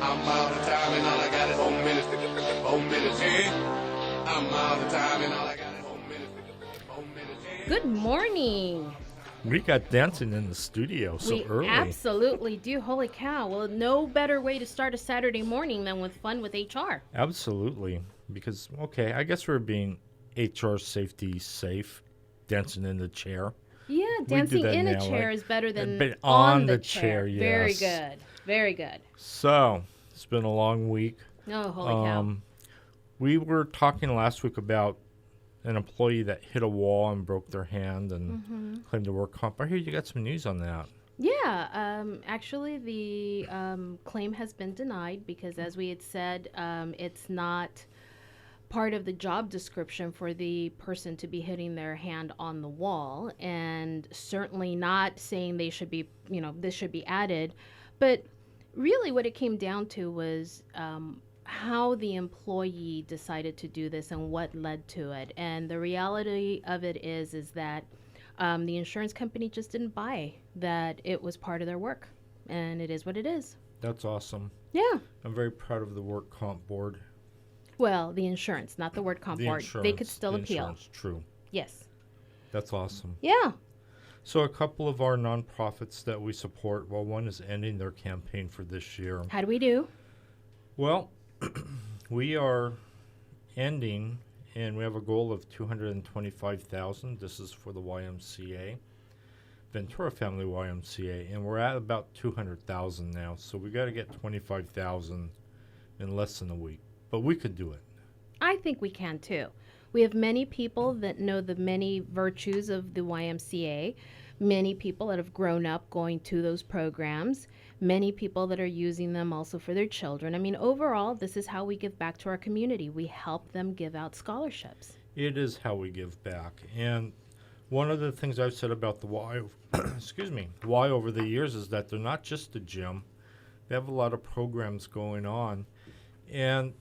I'm out of time and all I got is 4 minutes. 4 minutes, yeah. I'm out of time and all I got is 4 minutes. 4 minutes, yeah. Good morning. We got dancing in the studio so We early. absolutely do. Holy cow. Well, no better way to start a Saturday morning than with fun with HR. Absolutely. Because, okay, I guess we're being HR safety safe, dancing in the chair. Yeah, do dancing that in a now, chair right? is better than But on on the the chair. chair, Very yes. good. Very good. So, it's been a long week. Oh, holy cow. We were talking last week about an employee that hit a wall and broke their hand and claimed a work comp. I hear you got some news on that. Yeah, actually, the claim has been denied because, as we had said, it's not part of the job description for the person to be hitting their hand on the wall, and certainly not saying they should be, this should be added. But really, what it came down to was how the employee decided to do this and what led to it. And the reality of it is that the insurance company just didn't buy that it was part of their work, and it is what it is. That's awesome. Yeah. I'm very proud of the work comp board. Well, the insurance, not the word comp board. They could still appeal. True. Yes. That's awesome. Yeah. So a couple of our nonprofits that we support, well, one is ending their campaign for this year. How do we do? Well, we are ending, and we have a goal of $225,000. This is for the YMCA, Ventura Family YMCA, and we're at about $200,000 now. So we got to get $25,000 in less than a week, but we could do it. I think we can too. We have many people that know the many virtues of the YMCA, many people that have grown up going to those programs, many people that are using them also for their children. I mean, overall, this is how we give back to our community. We help them give out scholarships. It is how we give back. And one of the things I've said about the Y, Y over the years is that they're not just a gym. They have a lot of programs going on. And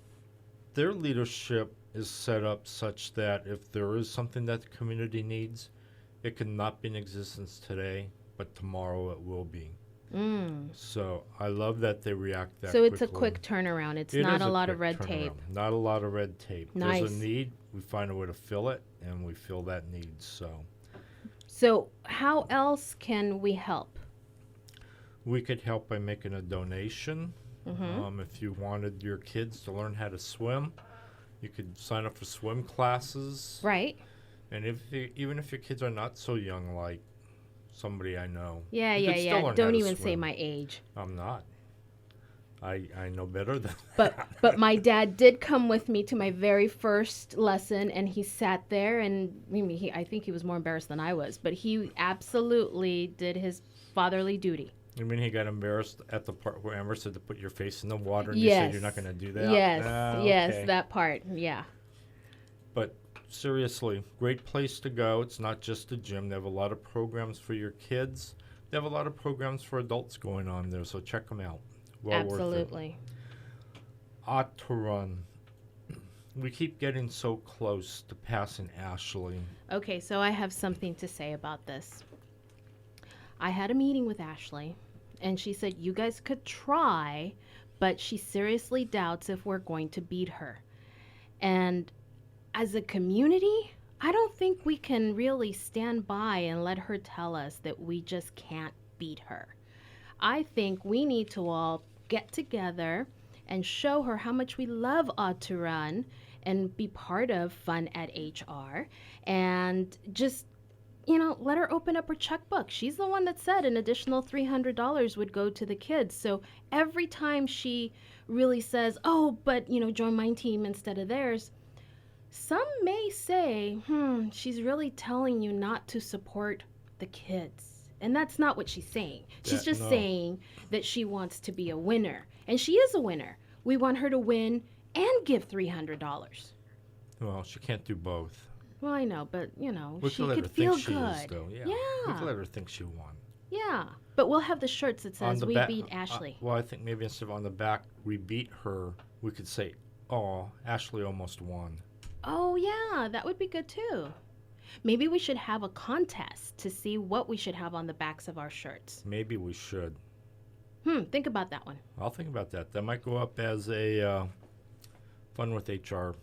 their leadership is set up such that if there is something that the community needs, it cannot be in existence today, but tomorrow it will be. So I love that they react that So quickly. it's a quick turnaround. It's not a lot of red tape. Not a lot of red tape. Nice. There's a need. We find a way to fill it, and we fill that need. So how else can we help? We could help by making a donation. If you wanted your kids to learn how to swim, you could sign up for swim classes. Right. And even if your kids are not so young, like somebody I know. Yeah. Don't even say my age. I'm not. I know better than But my dad did come with me to my very first lesson, and he sat there, and I think he was more embarrassed than I was, but he absolutely did his fatherly duty. You mean he got embarrassed at the part where Amber said to put your face in the water and Yes. you said you're not going to do that? Yes, yes, Okay. that part, yeah. But seriously, great place to go. It's not just a gym. They have a lot of programs for your kids. They have a lot of programs for adults going on there, so check them out. Well Absolutely. worth it. Ought to run. We keep getting so close to passing Ashley. Okay, so I have something to say about this. I had a meeting with Ashley, and she said you guys could try, but she seriously doubts if we're going to beat her. And as a community, I don't think we can really stand by and let her tell us that we just can't beat her. I think we need to all get together and show her how much we love Ought to Run and be part of Fun at HR, and just let her open up her checkbook. She's the one that said an additional $300 would go to the kids. So every time she really says, oh, but, join my team instead of theirs, some may say, she's really telling you not to support the kids. And that's not what she's saying. She's just saying that she wants to be a winner. And she is a winner. We want her to win and give $300. Well, she can't do both. Well, I know, but, We she could let her could feel think she is, good. though. Yeah. Yeah. We could let her think she won. Yeah. But we'll have the shirts that says, we beat Ashley. Well, I think maybe instead of on the back, we beat her, we could say, oh, Ashley almost won. Oh, yeah. That would be good, too. Maybe we should have a contest to see what we should have on the backs of our shirts. Maybe we should. Think about that one. I'll think about that. That might go up as a fun with HR.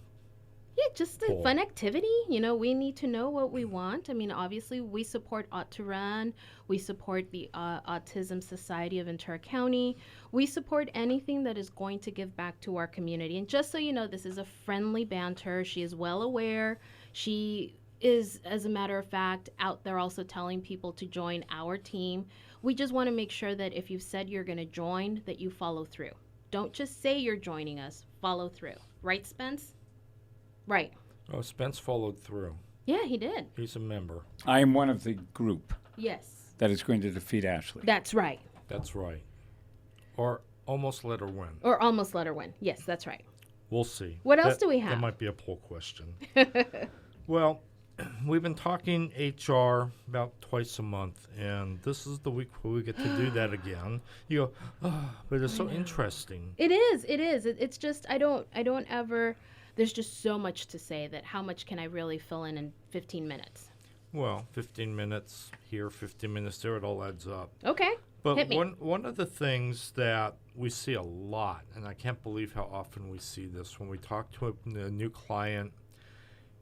Yeah, just a Cool. fun activity. You know, we need to know what we want. I mean, obviously, we support Ought to Run. We support the Autism Society of Ventura County. We support anything that is going to give back to our community. And just so you know, this is a friendly banter. She is well aware. She is, as a matter of fact, out there also telling people to join our team. We just want to make sure that if you've said you're going to join, that you follow through. Don't just say you're joining us, follow through. Right, Spence? Right. Oh, Spence followed through. Yeah, he did. He's a member. I am one of the group Yes. that is going to defeat Ashley. That's right. That's right. Or almost let her win. Or almost let her win. Yes, that's right. We'll see. What else do we have? That might be a poll question. Well, we've been talking HR about twice a month, and this is the week where we get to do that again. You go, oh, but it's so interesting. It is. It is. It's just I don't ever. There's just so much to say that how much can I really fill in 15 minutes? Well, 15 minutes here, 15 minutes there, it all adds up. Okay. But Hit me. one of the things that we see a lot, and I can't believe how often we see this when we talk to a new client,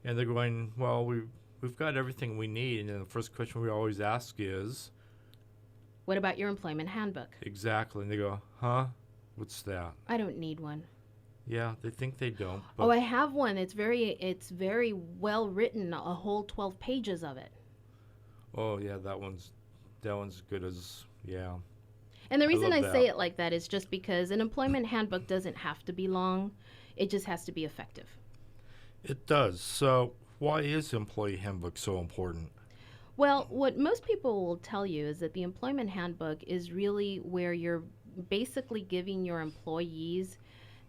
and they're going, well, we've got everything we need. And then the first question we always ask is, What about your employment handbook? exactly. And they go, huh? What's that? I don't need one. Yeah, they think they don't. But Oh, I have one. It's very well written. A whole 12 pages of it. oh yeah, that one's good as yeah. And the reason love I say that. it like that is just because an employment handbook doesn't have to be long. It just has to be effective. It does. So why is employee handbook so important? Well, what most people will tell you is that the employment handbook is really where you're basically giving your employees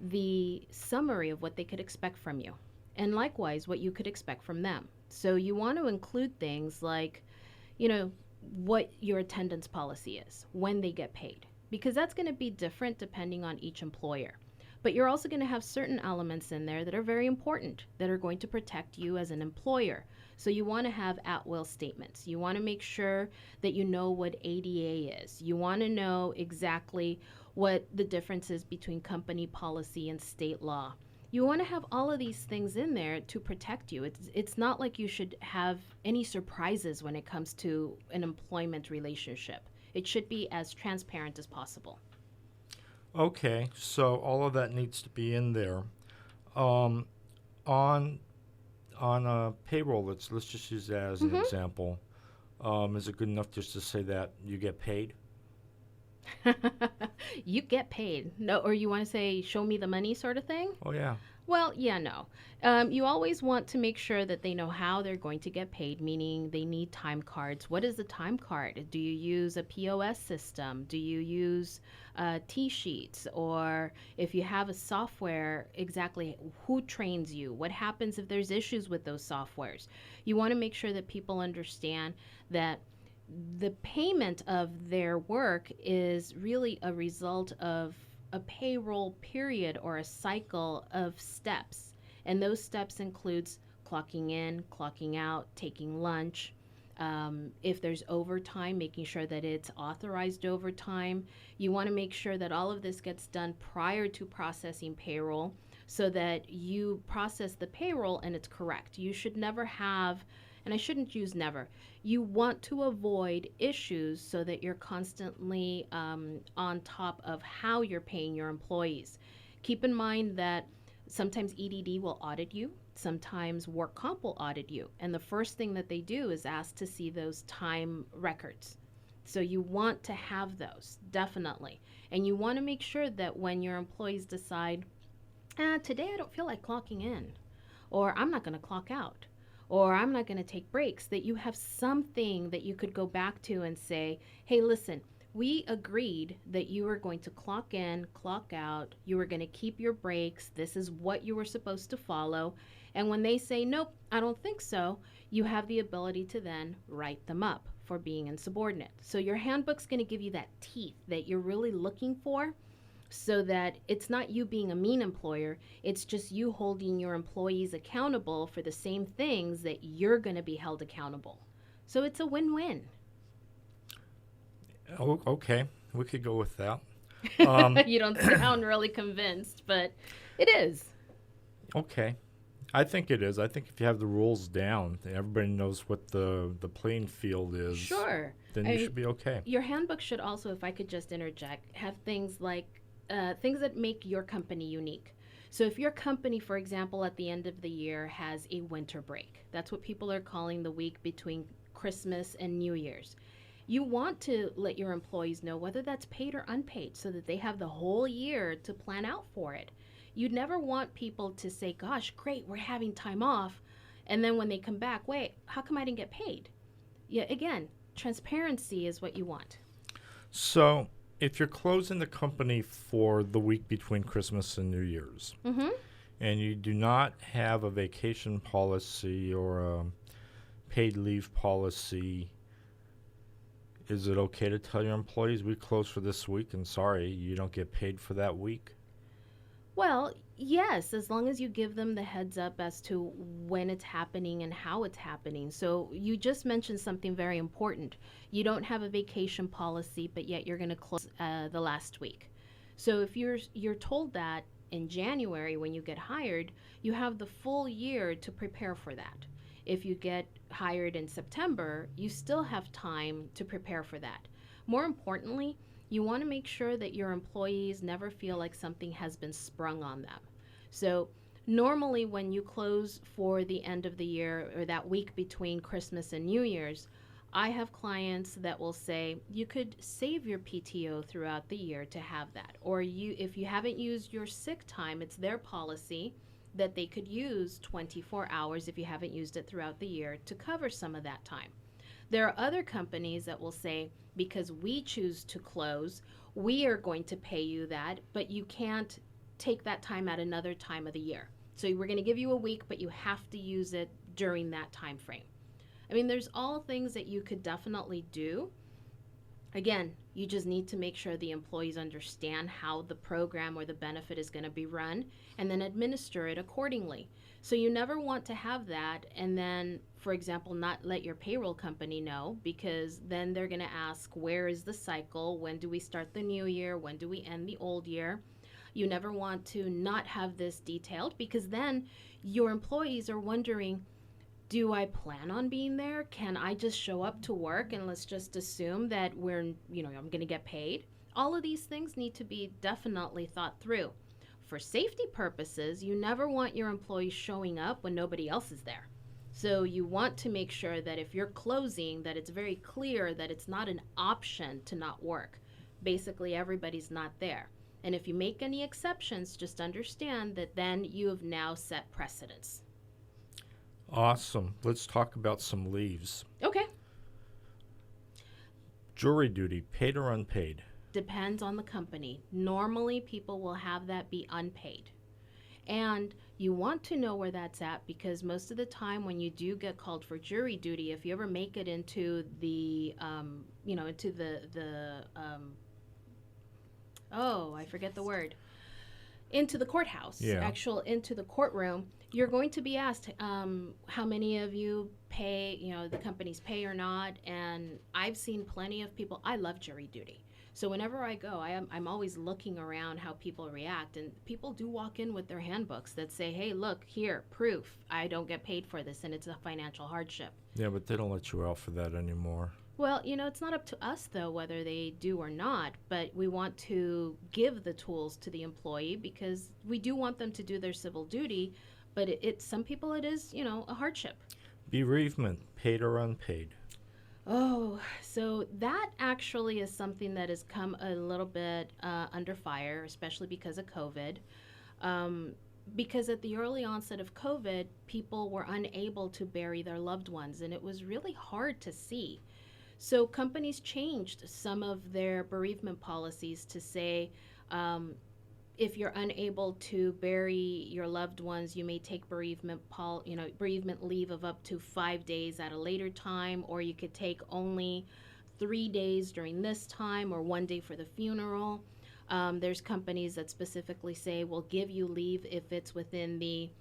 the summary of what they could expect from you, and likewise what you could expect from them. So you want to include things like, you know, what your attendance policy is, when they get paid, because that's going to be different depending on each employer. But you're also going to have certain elements in there that are very important, that are going to protect you as an employer. So you want to have at-will statements. You want to make sure that you know what ADA is. You want to know exactly what the difference is between company policy and state law. You want to have all of these things in there to protect you. It's not like you should have any surprises when it comes to an employment relationship. It should be as transparent as possible. Okay, so all of that needs to be in there. On payroll, let's just use that as an example. Is it good enough just to say that you get paid? You get paid. No, or you want to say, show me the money sort of thing? Oh yeah. Well, yeah, no. You always want to make sure that they know how they're going to get paid, meaning they need time cards. What is the time card? Do you use a POS system? Do you use T-sheets? Or if you have a software, exactly who trains you? What happens if there's issues with those softwares? You want to make sure that people understand that the payment of their work is really a result of a payroll period or a cycle of steps. And those steps includes clocking in, clocking out, taking lunch. If there's overtime, making sure that it's authorized overtime. You want to make sure that all of this gets done prior to processing payroll so that you process the payroll and it's correct. You should never have, and I shouldn't use never, you want to avoid issues so that you're constantly on top of how you're paying your employees. Keep in mind that sometimes EDD will audit you, sometimes work comp will audit you, and the first thing that they do is ask to see those time records. So you want to have those, definitely. And you want to make sure that when your employees decide, today I don't feel like clocking in, or I'm not going to clock out, or I'm not going to take breaks, that you have something that you could go back to and say, hey, listen, we agreed that you were going to clock in, clock out, you were going to keep your breaks, this is what you were supposed to follow. And when they say, nope, I don't think so, you have the ability to then write them up for being insubordinate. So your handbook's going to give you that teeth that you're really looking for, so that it's not you being a mean employer, it's just you holding your employees accountable for the same things that you're going to be held accountable. So it's a win-win. Oh, okay, we could go with that. You don't sound really convinced, but it is. Okay. I think it is. I think if you have the rules down, everybody knows what the playing field is. Sure. Then I you mean, should be okay. Your handbook should also, if I could just interject, have things like things that make your company unique. So if your company, for example, at the end of the year has a winter break, that's what people are calling the week between Christmas and New Year's. You want to let your employees know whether that's paid or unpaid so that they have the whole year to plan out for it. You'd never want people to say, gosh, great, we're having time off. And then when they come back, wait, how come I didn't get paid? Yeah, again, transparency is what you want. So, if you're closing the company for the week between Christmas and New Year's, Mm-hmm. and you do not have a vacation policy or a paid leave policy, is it okay to tell your employees we close for this week and sorry, you don't get paid for that week? Well, yes, as long as you give them the heads up as to when it's happening and how it's happening. So you just mentioned something very important. You don't have a vacation policy, but yet you're going to close the last week. So if you're told that in January when you get hired, you have the full year to prepare for that. If you get hired in September, you still have time to prepare for that. More importantly, you want to make sure that your employees never feel like something has been sprung on them. So normally when you close for the end of the year or that week between Christmas and New Year's, I have clients that will say you could save your PTO throughout the year to have that. Or if you haven't used your sick time, it's their policy that they could use 24 hours if you haven't used it throughout the year to cover some of that time. There are other companies that will say, because we choose to close, we are going to pay you that, but you can't take that time at another time of the year. So we're going to give you a week, but you have to use it during that time frame. I mean, there's all things that you could definitely do. Again, you just need to make sure the employees understand how the program or the benefit is going to be run and then administer it accordingly. So you never want to have that and then, for example, not let your payroll company know because then they're going to ask, where is the cycle? When do we start the new year? When do we end the old year? You never want to not have this detailed because then your employees are wondering, do I plan on being there? Can I just show up to work and let's just assume that I'm going to get paid? All of these things need to be definitely thought through. For safety purposes, you never want your employees showing up when nobody else is there. So you want to make sure that if you're closing, that it's very clear that it's not an option to not work. Basically, everybody's not there. And if you make any exceptions, just understand that then you have now set precedents. Awesome. Let's talk about some leaves. Okay. Jury duty, paid or unpaid? Depends on the company. Normally, people will have that be unpaid. And you want to know where that's at because most of the time when you do get called for jury duty, if you ever make it into I forget the word, into the courthouse, into the courtroom, you're going to be asked how many of you pay, the companies pay or not. And I've seen plenty of people. I love jury duty. So whenever I go, I'm always looking around how people react. And people do walk in with their handbooks that say, hey, look, here, proof. I don't get paid for this, and it's a financial hardship. Yeah, but they don't let you out for that anymore. Well, it's not up to us, though, whether they do or not. But we want to give the tools to the employee because we do want them to do their civil duty. But some people it is, a hardship. Bereavement, paid or unpaid? Oh, so that actually is something that has come a little bit under fire, especially because of COVID. Because at the early onset of COVID, people were unable to bury their loved ones, and it was really hard to see. So companies changed some of their bereavement policies to say, if you're unable to bury your loved ones, you may take bereavement leave of up to 5 days at a later time, or you could take only 3 days during this time or 1 day for the funeral. There's companies that specifically say we'll give you leave if it's within the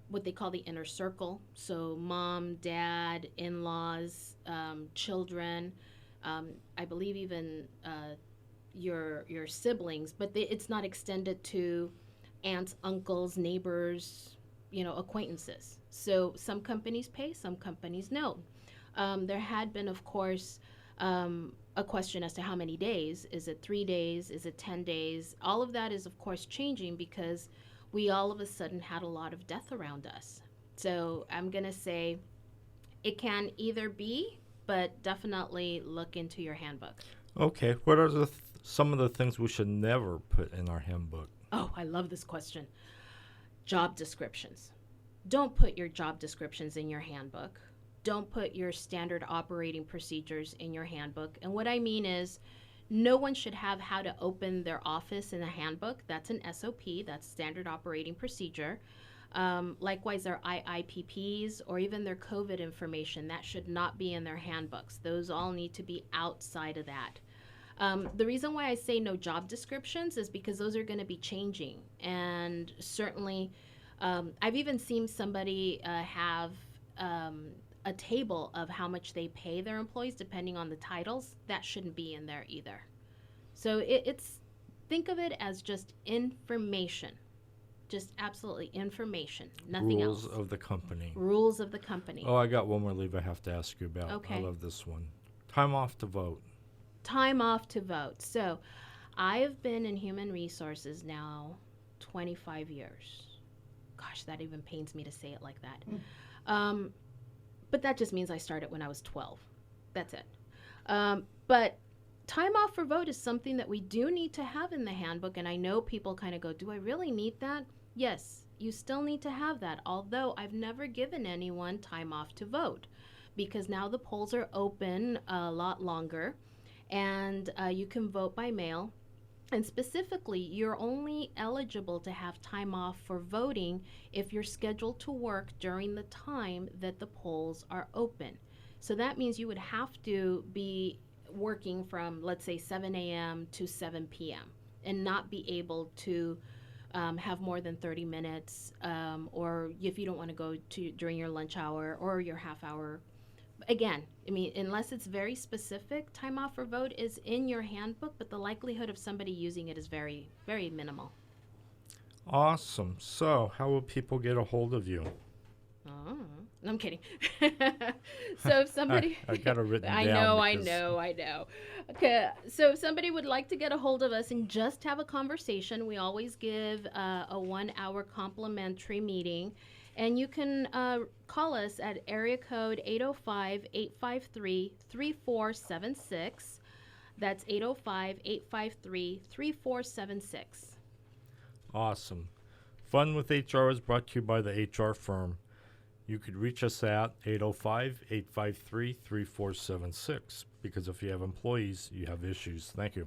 what they call the inner circle. So mom, dad, in-laws, children, I believe even your siblings, but it's not extended to aunts, uncles, neighbors, acquaintances. So some companies pay, some companies no. There had been, of course, a question as to how many days. Is it 3 days? Is it 10 days? All of that is, of course, changing because we all of a sudden had a lot of death around us. So I'm going to say it can either be, but definitely look into your handbook. Okay, what are some of the things we should never put in our handbook? Oh, I love this question. Job descriptions. Don't put your job descriptions in your handbook. Don't put your standard operating procedures in your handbook. And what I mean is, no one should have how to open their office in a handbook. That's an SOP, that's standard operating procedure. Likewise, their IIPPs or even their COVID information, that should not be in their handbooks. Those all need to be outside of that. The reason why I say no job descriptions is because those are going to be changing. And certainly, I've even seen somebody have a table of how much they pay their employees depending on the titles. That shouldn't be in there either. So think of it as just information. Just absolutely information, nothing else. Rules of the company. Rules of the company. Oh, I got one more leave I have to ask you about. Okay. I love this one. Time off to vote. Time off to vote. So I have been in human resources now 25 years. Gosh, that even pains me to say it like that. But that just means I started when I was 12. That's it. But time off for vote is something that we do need to have in the handbook. And I know people kind of go, do I really need that? Yes, you still need to have that. Although I've never given anyone time off to vote because now the polls are open a lot longer and you can vote by mail. And specifically, you're only eligible to have time off for voting if you're scheduled to work during the time that the polls are open. So that means you would have to be working from, let's say, 7 a.m. to 7 p.m. and not be able to have more than 30 minutes or if you don't want to go to during your lunch hour or your half hour. Again, I mean, unless it's very specific, time off for vote is in your handbook, but the likelihood of somebody using it is very, very minimal. Awesome. So, how will people get a hold of you? Oh, no, I'm kidding. So if somebody... I got it written I down. know. Okay, so if somebody would like to get a hold of us and just have a conversation, we always give a 1-hour complimentary meeting. And you can call us at area code 805-853-3476. That's 805-853-3476. Awesome. Fun with HR is brought to you by the HR firm. You could reach us at 805-853-3476 because if you have employees, you have issues. Thank you.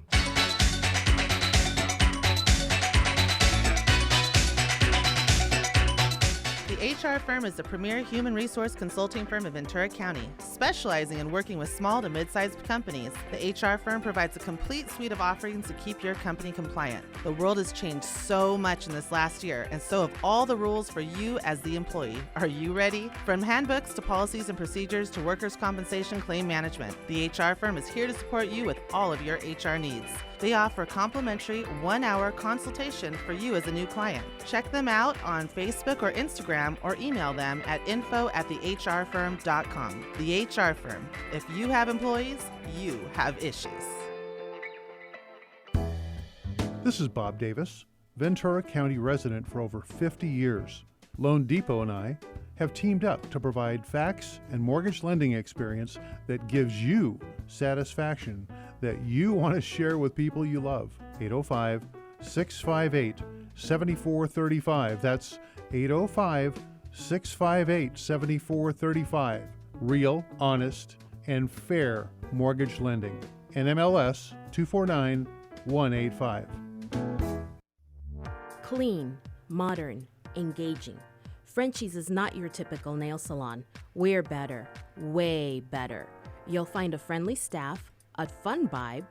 The HR firm is the premier human resource consulting firm in Ventura County, specializing in working with small to mid-sized companies. The HR firm provides a complete suite of offerings to keep your company compliant. The world has changed so much in this last year, and so have all the rules for you as the employee. Are you ready? From handbooks to policies and procedures to workers' compensation claim management, the HR firm is here to support you with all of your HR needs. They offer a complimentary 1-hour consultation for you as a new client. Check them out on Facebook or Instagram or email them at info@thehrfirm.com. The HR firm. If you have employees, you have issues. This is Bob Davis, Ventura County resident for over 50 years. Loan Depot and I have teamed up to provide fax and mortgage lending experience that gives you satisfaction that you want to share with people you love. 805-658-7435. That's 805-658-7435. Real, honest, and fair mortgage lending. NMLS 249185. Clean, modern, engaging. Frenchie's is not your typical nail salon. We're better, way better. You'll find a friendly staff, a fun vibe,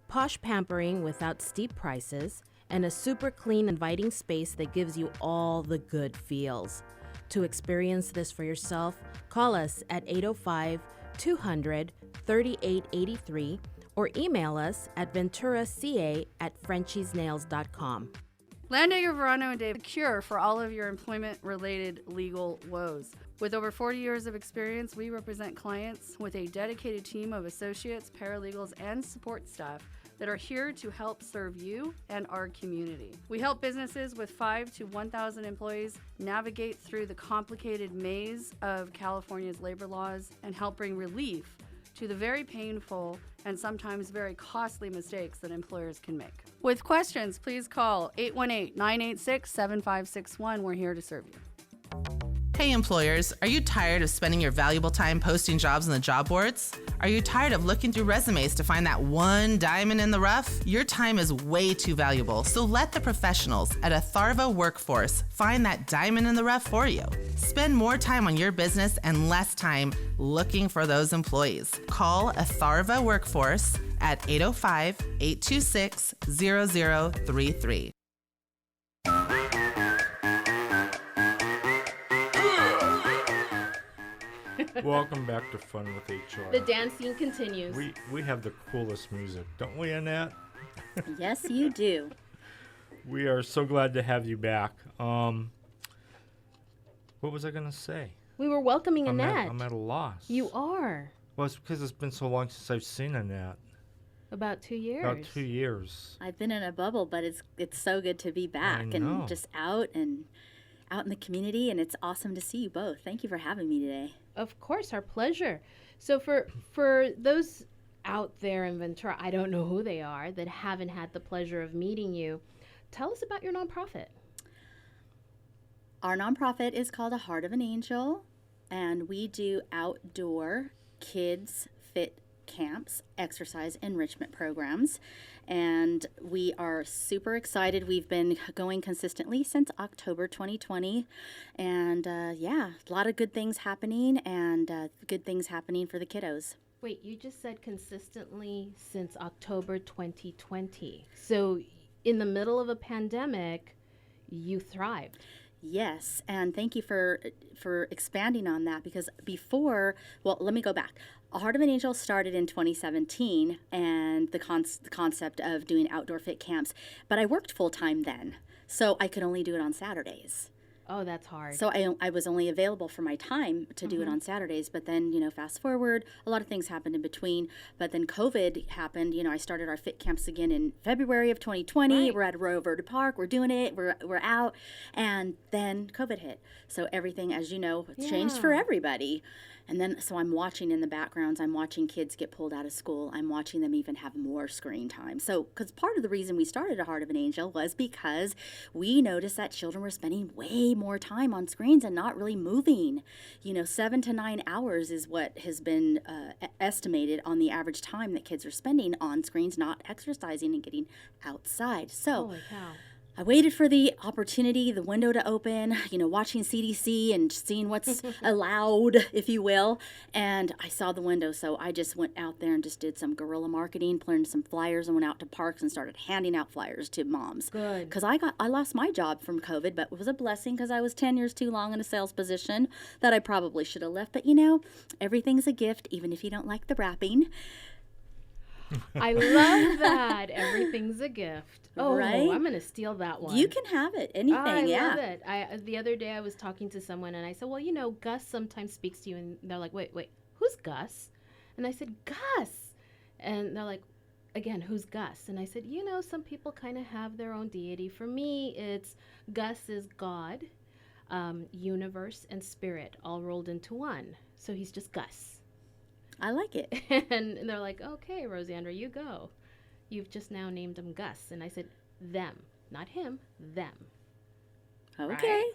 posh pampering without steep prices, and a super clean, inviting space that gives you all the good feels. To experience this for yourself, call us at 805-200-3883 or email us at venturaca@frenchiesnails.com. Landager, Verano, and Dave, the cure for all of your employment-related legal woes. With over 40 years of experience, we represent clients with a dedicated team of associates, paralegals, and support staff that are here to help serve you and our community. We help businesses with 5 to 1,000 employees navigate through the complicated maze of California's labor laws and help bring relief to the very painful and sometimes very costly mistakes that employers can make. With questions, please call 818-986-7561. We're here to serve you. Hey employers, are you tired of spending your valuable time posting jobs on the job boards? Are you tired of looking through resumes to find that one diamond in the rough? Your time is way too valuable, so let the professionals at Atharva Workforce find that diamond in the rough for you. Spend more time on your business and less time looking for those employees. Call Atharva Workforce at 805-826-0033. Welcome back to Fun with HR. The dancing continues. We have the coolest music, don't we, Annette? Yes, you do. We are so glad to have you back. What was I going to say? We were welcoming I'm Annette. at a loss. You are. Well, it's because it's been so long since I've seen Annette. About 2 years. About 2 years. I've been in a bubble, but it's so good to be back know. and just out in the community, and it's awesome to see you both. Thank you for having me today. Of course, our pleasure. So for those out there in Ventura, I don't know who they are, that haven't had the pleasure of meeting you, tell us about your nonprofit. Our nonprofit is called A Heart of an Angel, and we do outdoor kids fit camps, exercise enrichment programs, and we are super excited. We've been going consistently since October 2020, and a lot of good things happening, and good things happening for the kiddos. Wait, you just said consistently since October 2020. So in the middle of a pandemic, you thrived. Yes, and thank you for expanding on that, because let me go back. A Heart of an Angel started in 2017, and the concept of doing outdoor fit camps, but I worked full-time then, so I could only do it on Saturdays. Oh, that's hard. So I was only available for my time to do it on Saturdays, but then, fast forward, a lot of things happened in between, but then COVID happened. I started our fit camps again in February of 2020. Right. We're at Rio Verde Park. We're doing it. We're out, and then COVID hit. So everything, as you know, changed for everybody. And then, so I'm watching in the backgrounds, I'm watching kids get pulled out of school. I'm watching them even have more screen time. So, because part of the reason we started A Heart of an Angel was because we noticed that children were spending way more time on screens and not really moving. 7 to 9 hours is what has been estimated on the average time that kids are spending on screens, not exercising and getting outside. So, Holy cow. I waited for the opportunity, the window to open, watching CDC and seeing what's allowed, if you will. And I saw the window, so I just went out there and just did some guerrilla marketing, printed some flyers, and went out to parks and started handing out flyers to moms. Good. Because I lost my job from COVID, but it was a blessing because I was 10 years too long in a sales position that I probably should have left. But everything's a gift, even if you don't like the wrapping. I love that. Everything's a gift. Oh, Right? I'm going to steal that one. You can have it, anything, I yeah. love it. The other day I was talking to someone and I said, well, Gus sometimes speaks to you, and they're like, wait, who's Gus? And I said, Gus. And they're like, again, who's Gus? And I said, some people kind of have their own deity. For me, it's Gus is God, universe, and spirit all rolled into one. So he's just Gus. I like it. And they're like, okay, Rosandra, you go. You've just now named him Gus. And I said, them, not him, them. Okay. Right?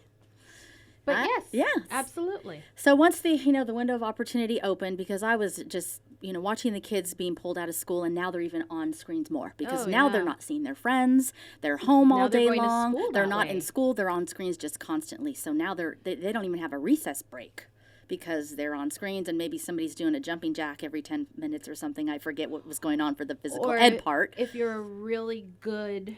But yes. Absolutely. So once the window of opportunity opened, because I was just watching the kids being pulled out of school, and now they're even on screens more because now they're not seeing their friends, they're home all day long, they're not in school, they're on screens just constantly. So now they don't even have a recess break because they're on screens, and maybe somebody's doing a jumping jack every 10 minutes or something. I forget what was going on for the physical ed part. If you're a really good,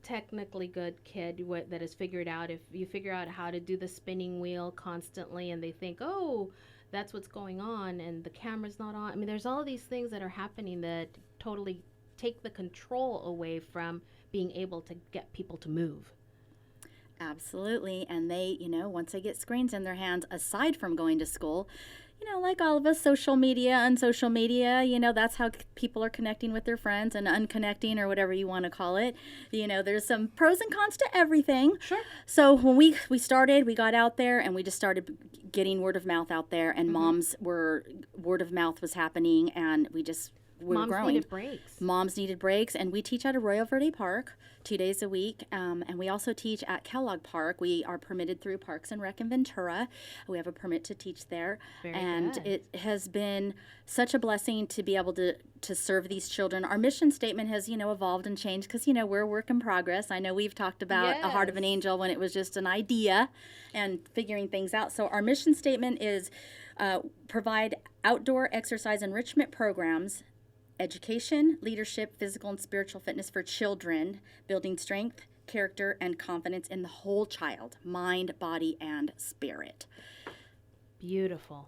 technically good kid that has figured out, if you figure out how to do the spinning wheel constantly and they think, oh, that's what's going on and the camera's not on. I mean, there's all these things that are happening that totally take the control away from being able to get people to move. Absolutely. And they, once they get screens in their hands, aside from going to school, like all of us, social media, unsocial media, that's how people are connecting with their friends and unconnecting, or whatever you want to call it. There's some pros and cons to everything. Sure. So when we started, we got out there and we just started getting word of mouth out there, and word of mouth was happening, and we were Moms growing. needed breaks. Moms needed breaks, and we teach at Arroyo Verde Park 2 days a week, and we also teach at Kellogg Park. We are permitted through Parks and Rec in Ventura. We have a permit to teach there, Very and good. it has been such a blessing to be able to serve these children. Our mission statement has evolved and changed because we're a work in progress. I know we've talked about a Heart of an Yes. Angel when it was just an idea and figuring things out. So our mission statement is provide outdoor exercise enrichment programs, education, leadership, physical and spiritual fitness for children, building strength, character, and confidence in the whole child, mind, body, and spirit. Beautiful.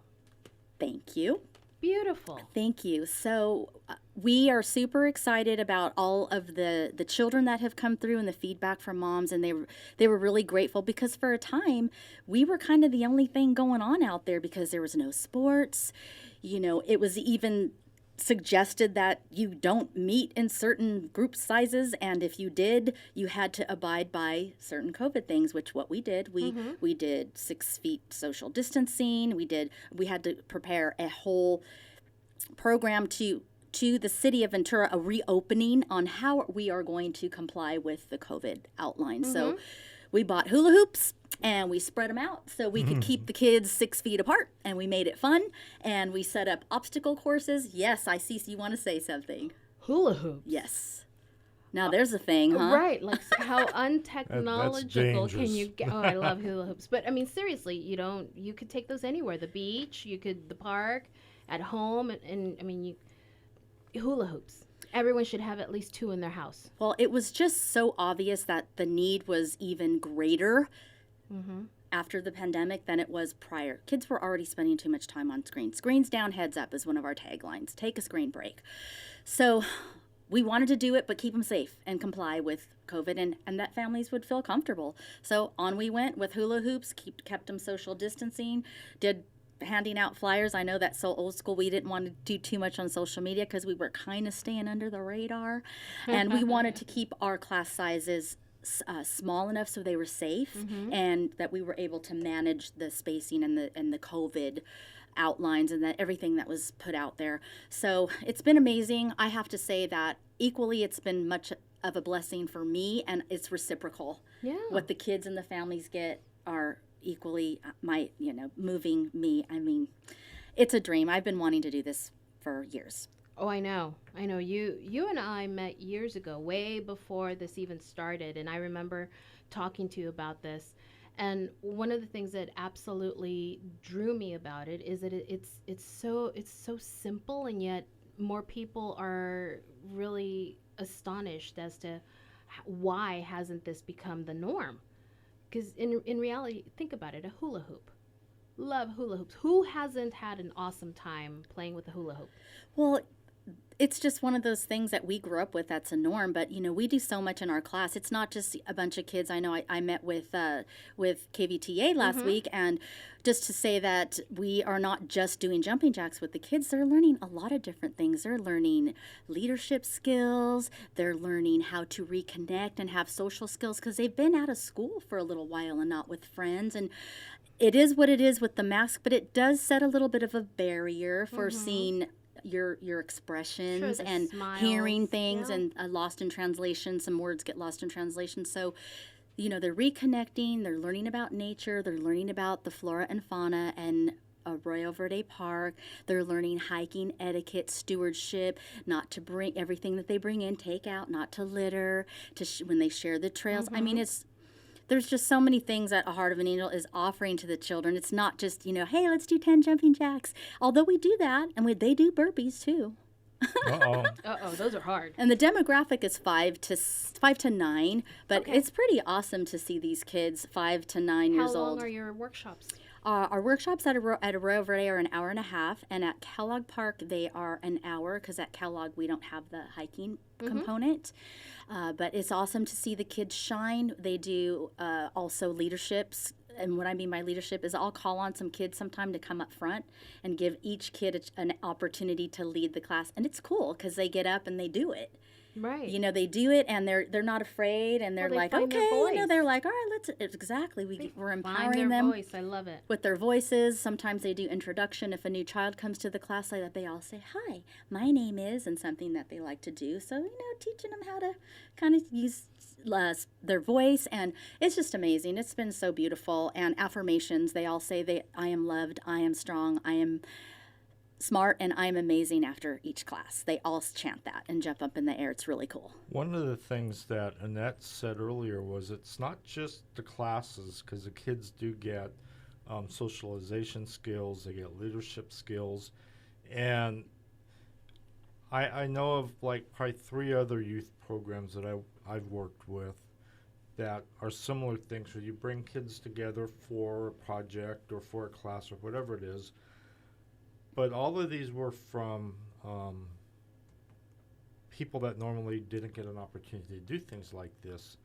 Thank you. Beautiful. Thank you. So we are super excited about all of the children that have come through and the feedback from moms, and they were really grateful because for a time we were kind of the only thing going on out there because there was no sports. It was even suggested that you don't meet in certain group sizes, and if you did, you had to abide by certain COVID things, which what we did. We did 6 feet social distancing. We had to prepare a whole program to the city of Ventura, a reopening on how we are going to comply with the COVID outline. So we bought hula hoops and we spread them out so we could keep the kids 6 feet apart, and we made it fun, and we set up obstacle courses. Yes, I see you want to say something. Hula hoops. Yes. Now there's a thing, huh? Right, like how untechnological can dangerous. you get? Oh, I love hula hoops. But I mean, seriously, you could take those anywhere. The beach, the park, at home, and I mean, hula hoops. Everyone should have at least 2 in their house. Well, it was just so obvious that the need was even greater after the pandemic than it was prior. Kids were already spending too much time on screens. Screens down, heads up is one of our taglines. Take a screen break. So we wanted to do it, but keep them safe and comply with COVID, and that families would feel comfortable. So on we went with hula hoops, kept them social distancing, did handing out flyers. I know that's so old school. We didn't want to do too much on social media because we were kind of staying under the radar, and we wanted to keep our class sizes small enough so they were safe, and that we were able to manage the spacing and the COVID outlines and that everything that was put out there. So it's been amazing. I have to say that equally it's been much of a blessing for me, and it's reciprocal. Yeah. What the kids and the families get are equally moving me. I mean, it's a dream. I've been wanting to do this for years. Oh, I know. You and I met years ago, way before this even started, and I remember talking to you about this. And one of the things that absolutely drew me about it is that it's so simple, and yet more people are really astonished as to why hasn't this become the norm. Because in reality, think about it, a hula hoop. Love hula hoops. Who hasn't had an awesome time playing with a hula hoop? Well, it's just one of those things that we grew up with that's a norm, but we do so much in our class. It's not just a bunch of kids. I know I met with KVTA last week, and just to say that we are not just doing jumping jacks with the kids. They're learning a lot of different things. They're learning leadership skills. They're learning how to reconnect and have social skills because they've been out of school for a little while and not with friends. And it is what it is with the mask, but it does set a little bit of a barrier for seeing your expressions Sure, the and smiles, hearing things, yeah. and lost in translation. Some words get lost in translation. So, they're reconnecting. They're learning about nature. They're learning about the flora and fauna and Arroyo Verde Park. They're learning hiking etiquette, stewardship, not to bring everything that they bring in, take out, not to litter, when they share the trails. I mean, there's just so many things that A Heart of an Angel is offering to the children. It's not just, hey, let's do 10 jumping jacks. Although we do that, and they do burpees too. Uh-oh. Uh-oh, those are hard. And the demographic is 5 to 9, but Okay. it's pretty awesome to see these kids 5 to 9 years How long old. are your workshops? Our workshops at Arroyo Verde are an hour and a half, and at Kellogg Park they are an hour because at Kellogg we don't have the hiking component. But it's awesome to see the kids shine. They do also leaderships. And what I mean by leadership is I'll call on some kids sometime to come up front and give each kid an opportunity to lead the class. And it's cool because they get up and they do it. Right. You know, they do it and they're not afraid and they're Well, they like, find okay, their you know, voice. they're like, all right, exactly. We're Find empowering their them voice. I love it. with their voices. Sometimes they do introduction. If a new child comes to the class like that, they all say, hi, my name is, and something that they like to do. So, you know, teaching them how to kind of use their voice, and it's just amazing. It's been so beautiful. And affirmations, they all say I am loved, I am strong, I am smart, and I am amazing after each class. They all chant that and jump up in the air. It's really cool. One of the things that Annette said earlier was it's not just the classes, because the kids do get socialization skills, they get leadership skills, and I know of like probably 3 other youth programs that I've worked with that are similar things where you bring kids together for a project or for a class or whatever it is. But all of these were from people that normally didn't get an opportunity to do things like this.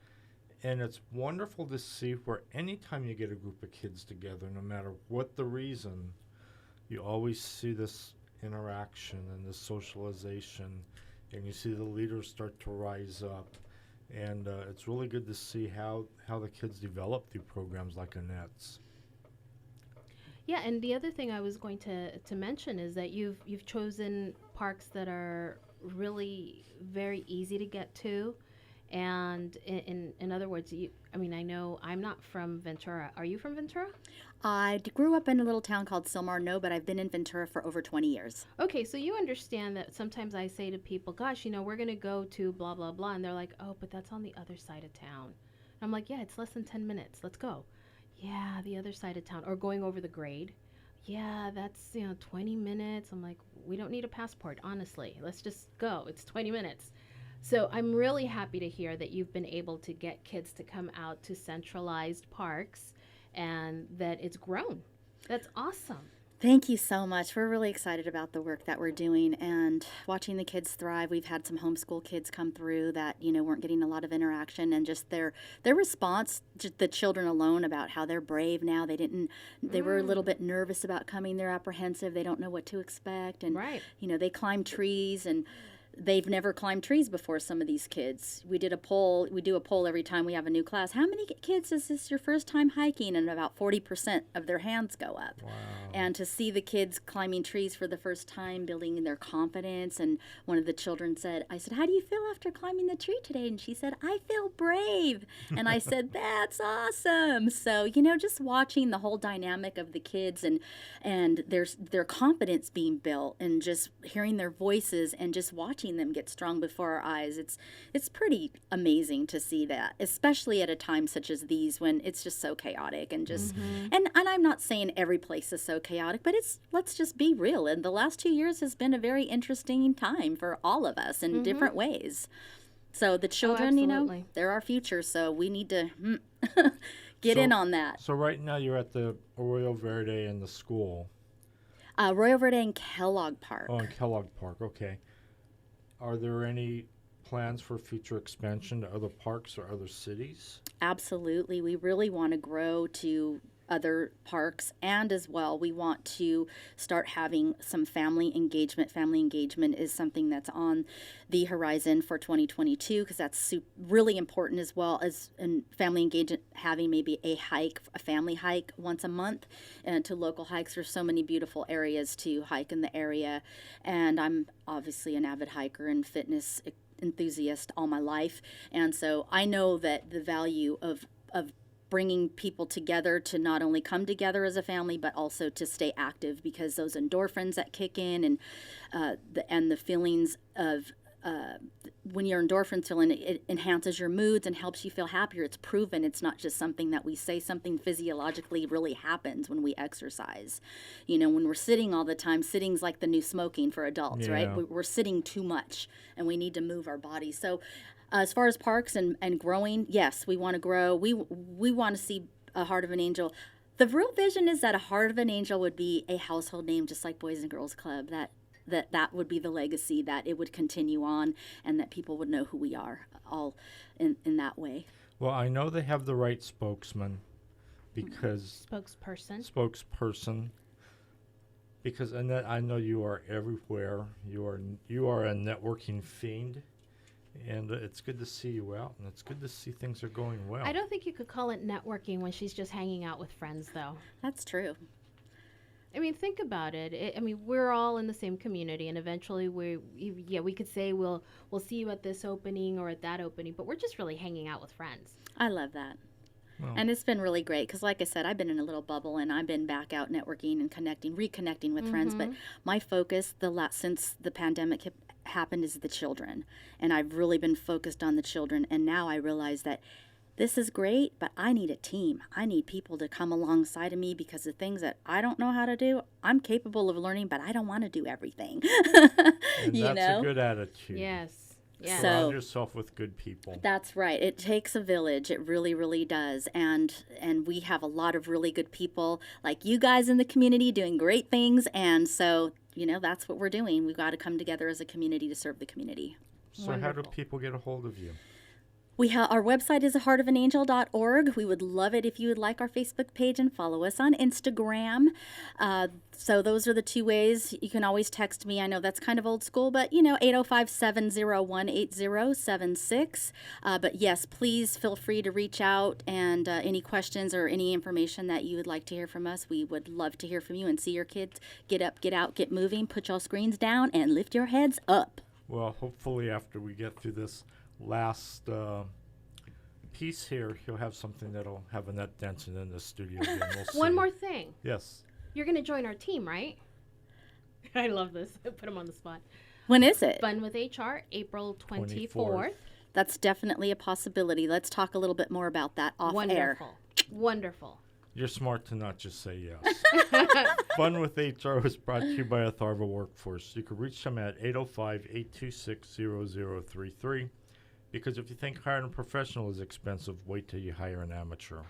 And it's wonderful to see where anytime you get a group of kids together, no matter what the reason, you always see this interaction and this socialization, and you see the leaders start to rise up. And it's really good to see how the kids develop through programs like Annette's. Yeah, and the other thing I was going to mention is that you've chosen parks that are really very easy to get to, and in other words, I know I'm not from Ventura. Are you from Ventura? I grew up in a little town called Silmar, no, but I've been in Ventura for over 20 years. Okay, so you understand that sometimes I say to people, gosh, we're going to go to blah, blah, blah, and they're like, oh, but that's on the other side of town. And I'm like, yeah, it's less than 10 minutes. Let's go. Yeah, the other side of town. Or going over the grade. Yeah, that's, 20 minutes. I'm like, we don't need a passport, honestly. Let's just go. It's 20 minutes. So I'm really happy to hear that you've been able to get kids to come out to centralized parks and that it's grown. That's awesome. Thank you so much. We're really excited about the work that we're doing and watching the kids thrive. We've had some homeschool kids come through that, weren't getting a lot of interaction, and just their response to the children alone about how they're brave now. They were a little bit nervous about coming. They're apprehensive. They don't know what to expect. And, right. They climb trees, and they've never climbed trees before, some of these kids. We do a poll every time we have a new class. How many kids is this your first time hiking? And about 40% of their hands go up. Wow. And to see the kids climbing trees for the first time, building their confidence. And one of the children said, I said, how do you feel after climbing the tree today? And she said, I feel brave. And I said, that's awesome. So, just watching the whole dynamic of the kids and their confidence being built, and just hearing their voices and just watching them get strong before our eyes. It's pretty amazing to see that, especially at a time such as these when it's just so chaotic and just and I'm not saying every place is so chaotic, but let's just be real. And the last 2 years has been a very interesting time for all of us in different ways. So the children, they're our future, so we need to get in on that. So right now you're at the Arroyo Verde and the school. Arroyo Verde and Kellogg Park. Oh, in Kellogg Park, okay. Are there any plans for future expansion to other parks or other cities? Absolutely. We really want to grow to other parks, and as well we want to start having some family engagement. Family engagement is something that's on the horizon for 2022 because that's really important, as well as in family engagement, having maybe a family hike once a month, and to local hikes. There's so many beautiful areas to hike in the area, and I'm obviously an avid hiker and fitness enthusiast all my life, and so I know that the value of bringing people together to not only come together as a family, but also to stay active, because those endorphins that kick in and the feelings of when your endorphins feel in, it enhances your moods and helps you feel happier. It's proven. It's not just something that we say. Something physiologically really happens when we exercise. When we're sitting all the time, sitting's like the new smoking for adults, right? We're sitting too much, and we need to move our bodies. So as far as parks and growing, yes, we want to grow. We want to see a Heart of an Angel The real vision is that a Heart of an Angel would be a household name, just like Boys and Girls Club. That would be the legacy, that it would continue on, and that people would know who we are, all in that way. Well, I know they have the right spokesman, because spokesperson. Because Annette, I know you are everywhere. You are a networking fiend, and it's good to see you out, and it's good to see things are going well. I don't think you could call it networking when she's just hanging out with friends, though. That's true. I mean, think about it. We're all in the same community, and eventually we could say we'll see you at this opening or at that opening, but we're just really hanging out with friends. I love that. Well, And it's been really great because, like I said, I've been in a little bubble and I've been back out networking and reconnecting with friends. But my focus since the pandemic happened is the children. And I've really been focused on the children. And now I realize that this is great, but I need a team. I need people to come alongside of me because the things that I don't know how to do, I'm capable of learning, but I don't want to do everything. and that's a good attitude. Yes. Yeah. Surround yourself with good people. That's right. It takes a village. It really, really does. And we have a lot of really good people like you guys in the community doing great things. And so, that's what we're doing. We've got to come together as a community to serve the community. So how do people get a hold of you? Our website is aheartofanangel.org. We would love it if you would like our Facebook page and follow us on Instagram. So those are the two ways. You can always text me. I know that's kind of old school, but 805-701-8076. But yes, please feel free to reach out, and any questions or any information that you would like to hear from us, we would love to hear from you and see your kids get up, get out, get moving, put your screens down, and lift your heads up. Well, hopefully after we get through this last piece here, he'll have something that'll have Annette dancing in the studio again. We'll see. One more thing. Yes. You're going to join our team, right? I love this. Put him on the spot. When is it? Fun with HR, April 24th. That's definitely a possibility. Let's talk a little bit more about that off air. Wonderful. You're smart to not just say yes. Fun with HR was brought to you by Atharva Workforce. You can reach them at 805-826-0033. Because if you think hiring a professional is expensive, wait till you hire an amateur.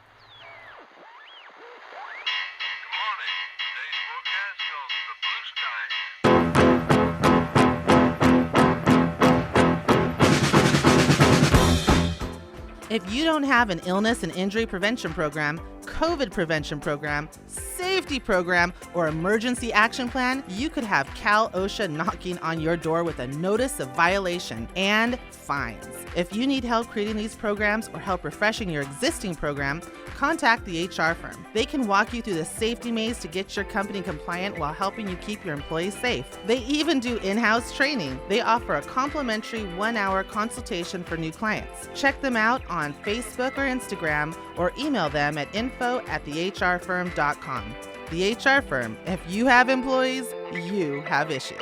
If you don't have an illness and injury prevention program, COVID prevention program, safety program, or emergency action plan, you could have Cal OSHA knocking on your door with a notice of violation and fines. If you need help creating these programs or help refreshing your existing program, contact the HR firm. They can walk you through the safety maze to get your company compliant while helping you keep your employees safe. They even do in-house training. They offer a complimentary 1-hour consultation for new clients. Check them out on Facebook or Instagram, or email them at info@thehrfirm.com. The HR Firm. If you have employees, you have issues.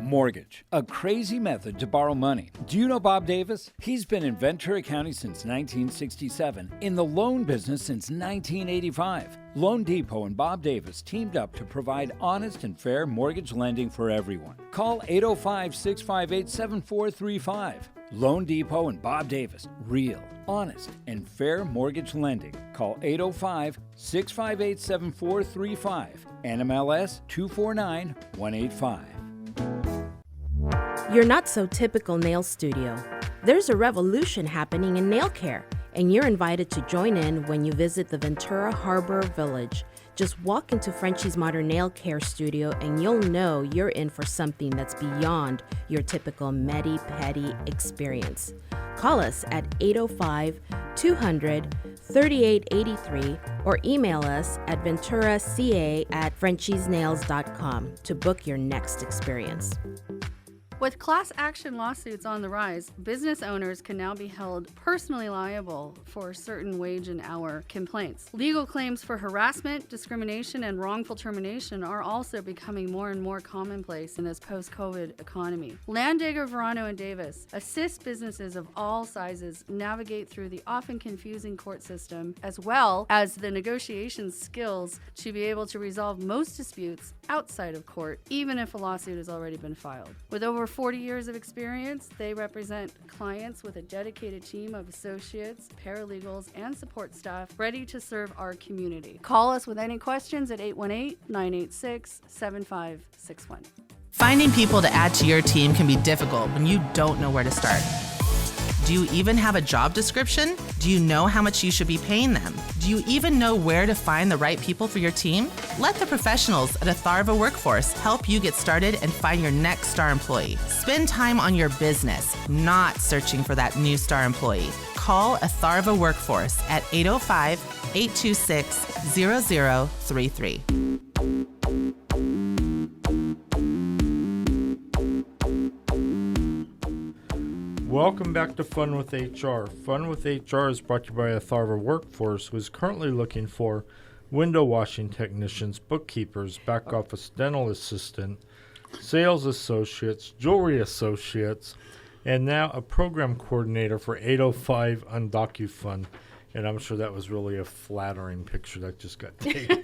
Mortgage, a crazy method to borrow money. Do you know Bob Davis? He's been in Ventura County since 1967, in the loan business since 1985. Loan Depot and Bob Davis teamed up to provide honest and fair mortgage lending for everyone. Call 805-658-7435. Loan Depot and Bob Davis, real, honest, and fair mortgage lending. Call 805-658-7435. NMLS 249185. Your not so typical nail studio. There's a revolution happening in nail care, and you're invited to join in when you visit the Ventura Harbor Village. Just walk into Frenchie's Modern Nail Care Studio and you'll know you're in for something that's beyond your typical medi-pedi experience. Call us at 805-200-3883 or email us at venturaca@frenchiesnails.com to book your next experience. With class action lawsuits on the rise, business owners can now be held personally liable for certain wage and hour complaints. Legal claims for harassment, discrimination, and wrongful termination are also becoming more and more commonplace in this post-COVID economy. Landagger, Verano, and Davis assist businesses of all sizes navigate through the often confusing court system, as well as the negotiation skills to be able to resolve most disputes outside of court, even if a lawsuit has already been filed. With over over 40 years of experience, they represent clients with a dedicated team of associates, paralegals, and support staff ready to serve our community. Call us with any questions at 818-986-7561. Finding people to add to your team can be difficult when you don't know where to start. Do you even have a job description? Do you know how much you should be paying them? Do you even know where to find the right people for your team? Let the professionals at Atharva Workforce help you get started and find your next star employee. Spend time on your business, not searching for that new star employee. Call Atharva Workforce at 805-826-0033. Welcome back to Fun with HR. Fun with HR is brought to you by Atharva Workforce, who is currently looking for window washing technicians, bookkeepers, back office dental assistant, sales associates, jewelry associates, and now a program coordinator for 805 on DocuFund. And I'm sure that was really a flattering picture that just got taken.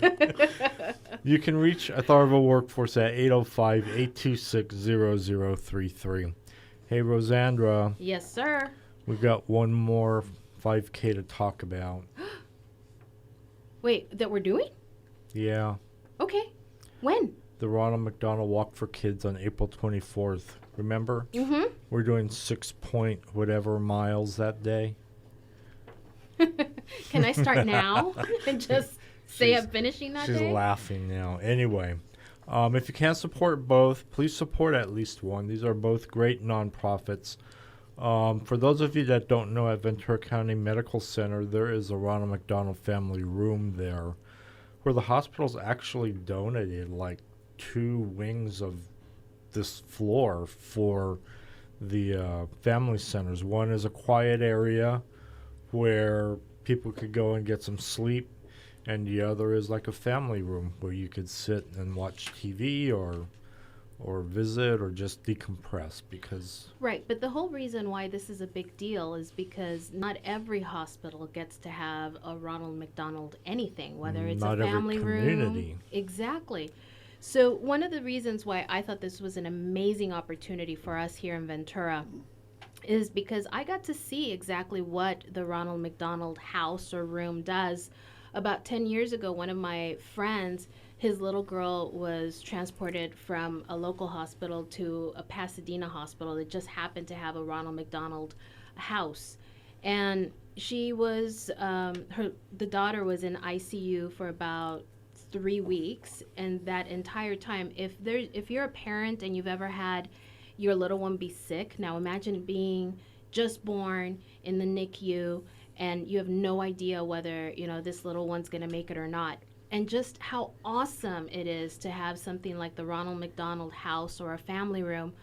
You can reach Atharva Workforce at 805-826-0033. Hey, Rosandra. Yes, sir. We've got one more 5K to talk about. Wait, that we're doing? Yeah. Okay. When? The Ronald McDonald Walk for Kids on April 24th. Remember? Mm-hmm. We're doing 6 point whatever miles that day. Can I start now and just say I'm finishing that day? She's laughing now. Anyway. If you can't support both, please support at least one. These are both great nonprofits. For those of you that don't know, at Ventura County Medical Center, there is a Ronald McDonald Family Room there, where the hospital's actually donated like 2 wings of this floor for the family centers. One is a quiet area where people could go and get some sleep, and the other is like a family room where you could sit and watch TV or visit or just decompress because... Right, but the whole reason why this is a big deal is because not every hospital gets to have a Ronald McDonald anything, whether it's not a family every community. room. Exactly. So one of the reasons why I thought this was an amazing opportunity for us here in Ventura is because I got to see exactly what the Ronald McDonald house or room does. About 10 years ago, one of my friends, his little girl was transported from a local hospital to a Pasadena hospital that just happened to have a Ronald McDonald house. And she was, the daughter was in ICU for about 3 weeks. And that entire time, if you're a parent and you've ever had your little one be sick, now imagine being just born in the NICU, and you have no idea whether, this little one's going to make it or not. And just how awesome it is to have something like the Ronald McDonald house or a family room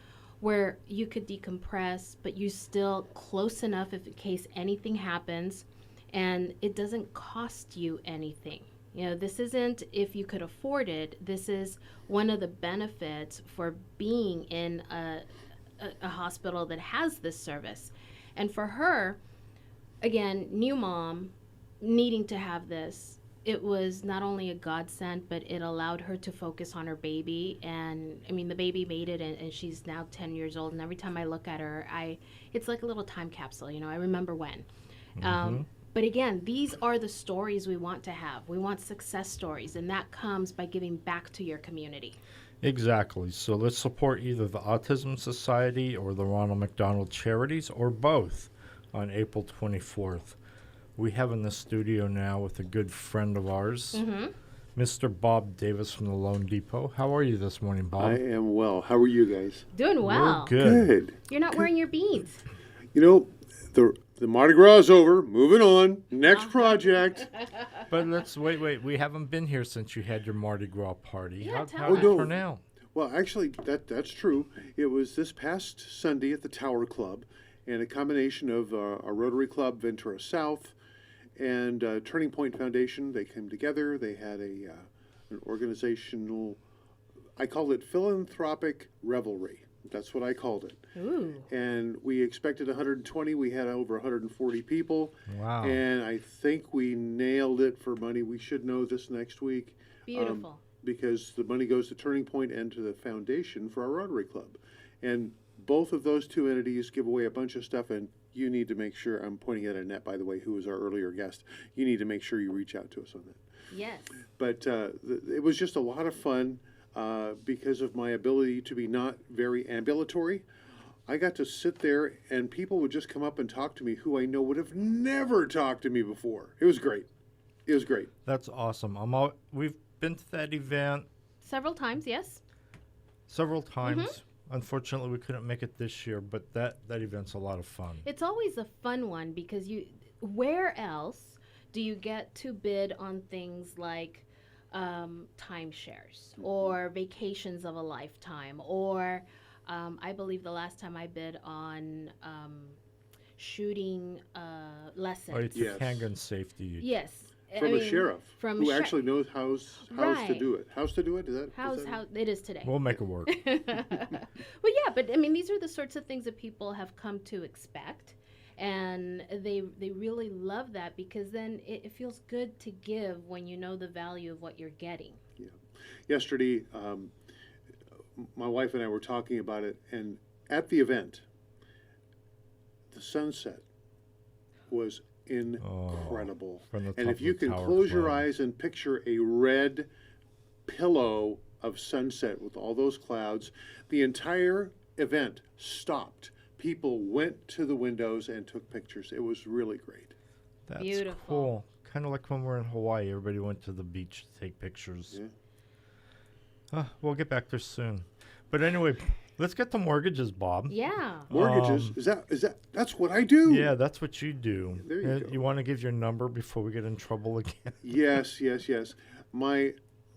where you could decompress, but you're still close enough if in case anything happens, and it doesn't cost you anything. This isn't if you could afford it. This is one of the benefits for being in a hospital that has this service. And for her, again, new mom, needing to have this, it was not only a godsend, but it allowed her to focus on her baby. And I mean, the baby made it, and she's now 10 years old. And every time I look at her, it's like a little time capsule. I remember when. Mm-hmm. But again, these are the stories we want to have. We want success stories, and that comes by giving back to your community. Exactly. So let's support either the Autism Society or the Ronald McDonald Charities, or both, on April 24th. We have in the studio now with a good friend of ours, Mr. Bob Davis from the Loan Depot. How are you this morning, Bob? I am well. How are you guys? Doing well. We're good. Good. You're not wearing your beads. The Mardi Gras is over. Moving on. Next project. But let's wait. We haven't been here since you had your Mardi Gras party. Yeah, How did it turn out? Well, actually, that's true. It was this past Sunday at the Tower Club, and a combination of a Rotary Club, Ventura South, and Turning Point Foundation. They came together. They had an organizational, I called it philanthropic revelry. That's what I called it. Ooh. And we expected 120. We had over 140 people. Wow. And I think we nailed it for money. We should know this next week. Beautiful. Because the money goes to Turning Point and to the foundation for our Rotary Club. And both of those two entities give away a bunch of stuff, and you need to make sure, I'm pointing at Annette, by the way, who was our earlier guest, you need to make sure you reach out to us on that. Yes. But it was just a lot of fun because of my ability to be not very ambulatory. I got to sit there and people would just come up and talk to me who I know would have never talked to me before. It was great. It was great. That's awesome. We've been to that event Several times, yes. several times. Unfortunately, we couldn't make it this year, but that event's a lot of fun. It's always a fun one because where else do you get to bid on things like timeshares or vacations of a lifetime, or I believe the last time I bid on shooting lessons. Oh, it's Yes. handgun safety. Yes. From a sheriff who actually knows how to Right. do it. How's to do it? How it is today. We'll make it work. Well, yeah, but I mean, these are the sorts of things that people have come to expect, and they really love that because then it feels good to give when you know the value of what you're getting. Yeah. Yesterday, my wife and I were talking about it, and at the event, the sunset was incredible. From the And top if you of the can Tower close your Club. eyes and picture a red pillow of sunset with all those clouds, the entire event stopped. People went to the windows and took pictures. It was really great. That's Beautiful. cool. Kind of like when we're in Hawaii, everybody went to the beach to take pictures. Yeah. We'll get back there soon. But anyway, let's get to mortgages, Bob. Yeah. Mortgages, that's what I do. Yeah, that's what you do. There you go. You want to give your number before we get in trouble again? Yes. My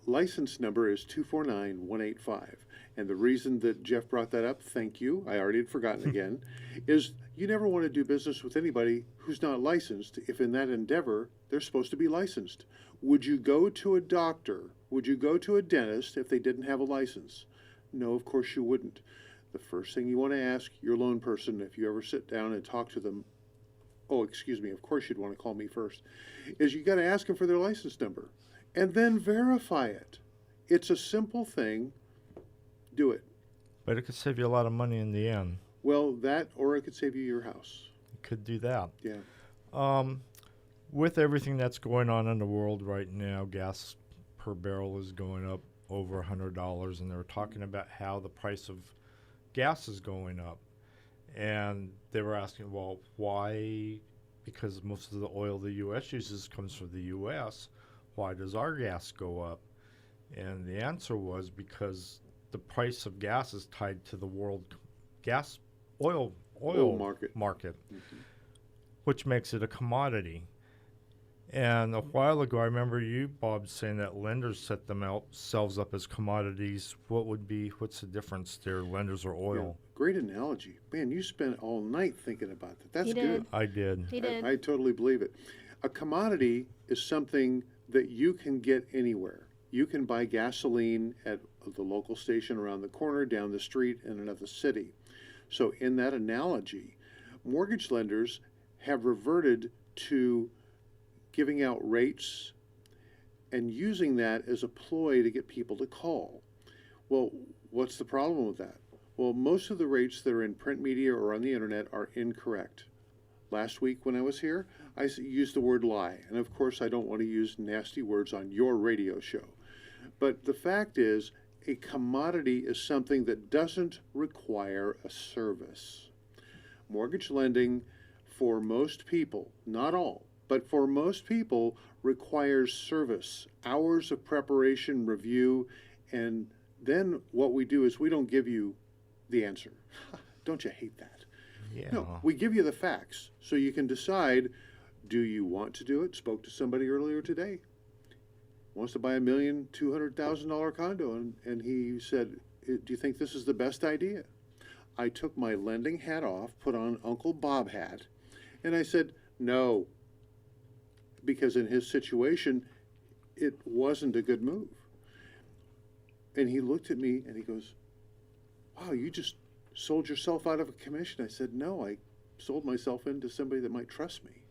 license number is 249185. And the reason that Jeff brought that up, thank you, I already had forgotten again, is you never want to do business with anybody who's not licensed if in that endeavor they're supposed to be licensed. Would you go to a doctor? Would you go to a dentist if they didn't have a license? No, of course you wouldn't. The first thing you want to ask your loan person if you ever sit down and talk to them, oh, excuse me, of course you'd want to call me first, is you got to ask them for their license number and then verify it. It's a simple thing. Do it. But it could save you a lot of money in the end. Well, that, or it could save you your house. You could do that. Yeah. With everything that's going on in the world right now, gas per barrel is going up over $100, and they were talking about how the price of gas is going up. And they were asking, well, why? Because most of the oil the U.S. uses comes from the U.S. Why does our gas go up? And the answer was because the price of gas is tied to the world oil market, Mm-hmm. which makes it a commodity. And a while ago, I remember you, Bob, saying that lenders set themselves up as commodities. What's the difference there, lenders or oil? Yeah. Great analogy. Man, you spent all night thinking about that. That's good. I did. He did. I totally believe it. A commodity is something that you can get anywhere. You can buy gasoline at the local station around the corner, down the street, in another city. So in that analogy, mortgage lenders have reverted to giving out rates and using that as a ploy to get people to call. Well, what's the problem with that? Well, most of the rates that are in print media or on the internet are incorrect. Last week when I was here, I used the word lie. And of course, I don't want to use nasty words on your radio show. But the fact is, a commodity is something that doesn't require a service. Mortgage lending, for most people, not all, but for most people, requires service, hours of preparation, review, and then what we do is we don't give you the answer. Don't you hate that? Yeah. No, we give you the facts so you can decide, do you want to do it? Spoke to somebody earlier today. Wants to buy $1,200,000 condo, and he said, do you think this is the best idea? I took my lending hat off, put on Uncle Bob hat, and I said, no, because in his situation, it wasn't a good move. And he looked at me and he goes, wow, you just sold yourself out of a commission. I said, no, I sold myself into somebody that might trust me.